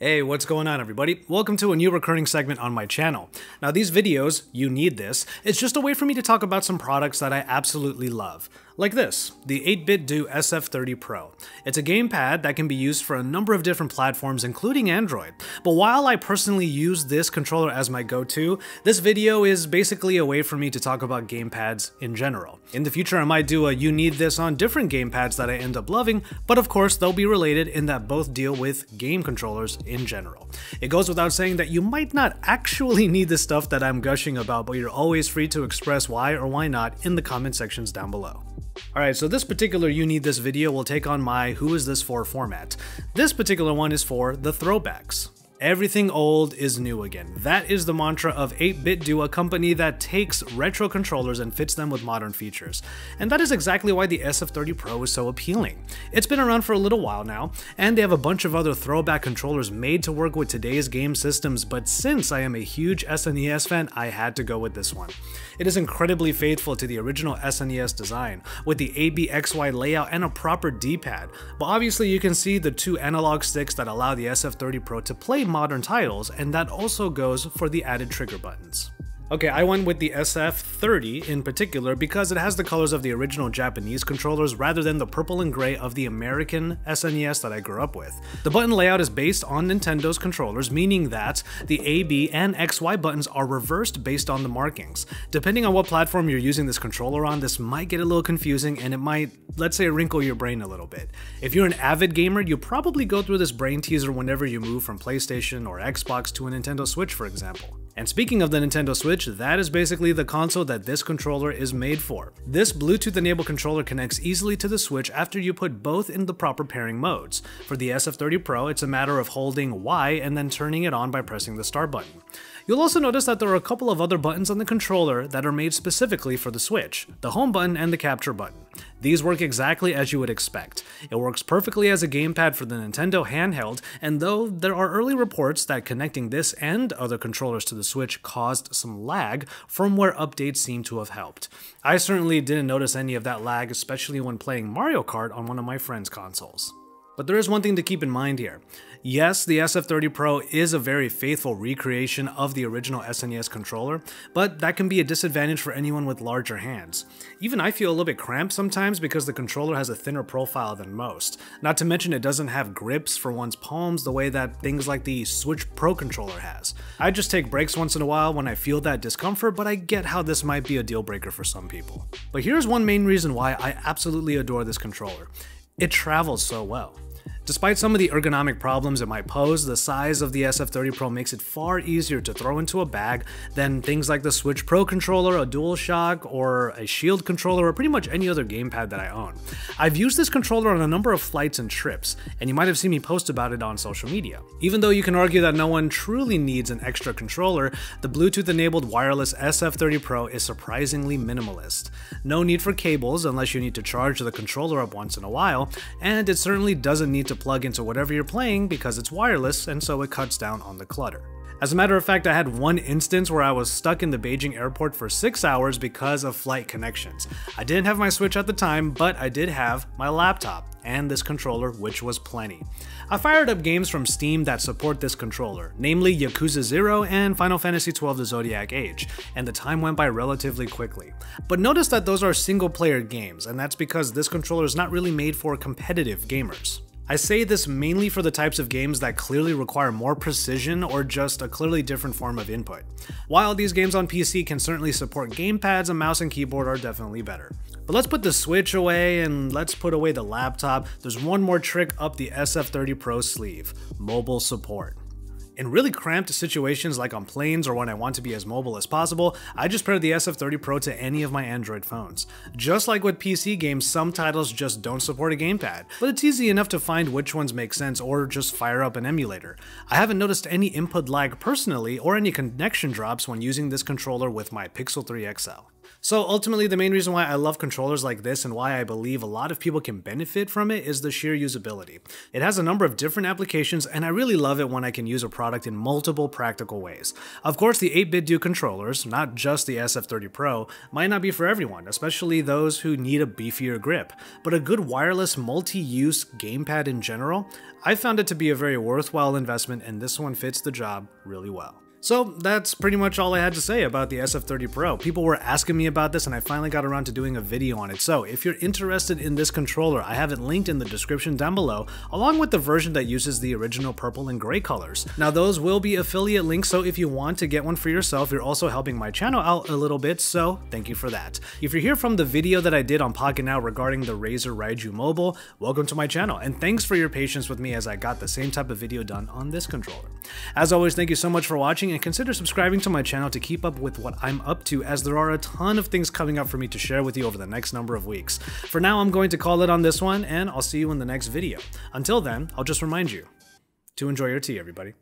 Hey, what's going on everybody? Welcome to a new recurring segment on my channel. Now these videos, you need this, it's just a way for me to talk about some products that I absolutely love. Like this, the 8bitdo SF30 Pro. It's a gamepad that can be used for a number of different platforms including Android. But while I personally use this controller as my go-to, this video is basically a way for me to talk about gamepads in general. In the future I might do a you need this on different gamepads that I end up loving, but of course they'll be related in that both deal with game controllers in general. It goes without saying that you might not actually need the stuff that I'm gushing about, but you're always free to express why or why not in the comment sections down below. Alright, so this particular You Need This video will take on my Who Is This For format. This particular one is for the throwbacks. Everything old is new again. That is the mantra of 8bitdo, a company that takes retro controllers and fits them with modern features. And that is exactly why the SF30 Pro is so appealing. It's been around for a little while now, and they have a bunch of other throwback controllers made to work with today's game systems, but since I am a huge SNES fan, I had to go with this one. It is incredibly faithful to the original SNES design, with the ABXY layout and a proper D-pad, but obviously you can see the two analog sticks that allow the SF30 Pro to play modern titles, and that also goes for the added trigger buttons. Okay, I went with the SF30 in particular because it has the colors of the original Japanese controllers rather than the purple and gray of the American SNES that I grew up with. The button layout is based on Nintendo's controllers, meaning that the A, B, and XY buttons are reversed based on the markings. Depending on what platform you're using this controller on, this might get a little confusing and it might, let's say, wrinkle your brain a little bit. If you're an avid gamer, you probably go through this brain teaser whenever you move from PlayStation or Xbox to a Nintendo Switch, for example. And speaking of the Nintendo Switch, that is basically the console that this controller is made for. This Bluetooth-enabled controller connects easily to the Switch after you put both in the proper pairing modes. For the SF30 Pro, it's a matter of holding Y and then turning it on by pressing the start button. You'll also notice that there are a couple of other buttons on the controller that are made specifically for the Switch, the home button and the capture button. These work exactly as you would expect. It works perfectly as a gamepad for the Nintendo handheld, and though there are early reports that connecting this and other controllers to the Switch caused some lag, firmware updates seem to have helped. I certainly didn't notice any of that lag, especially when playing Mario Kart on one of my friend's consoles. But there is one thing to keep in mind here. Yes, the SF30 Pro is a very faithful recreation of the original SNES controller, but that can be a disadvantage for anyone with larger hands. Even I feel a little bit cramped sometimes because the controller has a thinner profile than most. Not to mention it doesn't have grips for one's palms the way that things like the Switch Pro controller has. I just take breaks once in a while when I feel that discomfort, but I get how this might be a deal breaker for some people. But here's one main reason why I absolutely adore this controller. It travels so well. Despite some of the ergonomic problems it might pose, the size of the SF30 Pro makes it far easier to throw into a bag than things like the Switch Pro controller, a DualShock, or a Shield controller, or pretty much any other gamepad that I own. I've used this controller on a number of flights and trips, and you might have seen me post about it on social media. Even though you can argue that no one truly needs an extra controller, the Bluetooth-enabled wireless SF30 Pro is surprisingly minimalist. No need for cables unless you need to charge the controller up once in a while, and it certainly doesn't need to plug into whatever you're playing because it's wireless, and so it cuts down on the clutter. As a matter of fact, I had one instance where I was stuck in the Beijing airport for 6 hours because of flight connections. I didn't have my Switch at the time, but I did have my laptop and this controller, which was plenty. I fired up games from Steam that support this controller, namely Yakuza 0 and Final Fantasy XII The Zodiac Age, and the time went by relatively quickly. But notice that those are single-player games, and that's because this controller is not really made for competitive gamers. I say this mainly for the types of games that clearly require more precision or just a clearly different form of input. While these games on PC can certainly support gamepads, a mouse and keyboard are definitely better. But let's put the Switch away and let's put away the laptop. There's one more trick up the SF30 Pro sleeve: mobile support. In really cramped situations like on planes or when I want to be as mobile as possible, I just pair the SF30 Pro to any of my Android phones. Just like with PC games, some titles just don't support a gamepad, but it's easy enough to find which ones make sense or just fire up an emulator. I haven't noticed any input lag personally or any connection drops when using this controller with my Pixel 3 XL. So ultimately, the main reason why I love controllers like this and why I believe a lot of people can benefit from it is the sheer usability. It has a number of different applications, and I really love it when I can use a product in multiple practical ways. Of course, the 8bitdo controllers, not just the SF30 Pro, might not be for everyone, especially those who need a beefier grip, but a good wireless multi-use gamepad in general, I found it to be a very worthwhile investment, and this one fits the job really well. So that's pretty much all I had to say about the SF30 Pro. People were asking me about this and I finally got around to doing a video on it. So if you're interested in this controller, I have it linked in the description down below, along with the version that uses the original purple and gray colors. Now those will be affiliate links, so if you want to get one for yourself, you're also helping my channel out a little bit, so thank you for that. If you're here from the video that I did on Pocket Now regarding the Razer Raiju Mobile, welcome to my channel, and thanks for your patience with me as I got the same type of video done on this controller. As always, thank you so much for watching, and consider subscribing to my channel to keep up with what I'm up to, as there are a ton of things coming up for me to share with you over the next number of weeks. For now, I'm going to call it on this one, and I'll see you in the next video. Until then, I'll just remind you to enjoy your tea, everybody.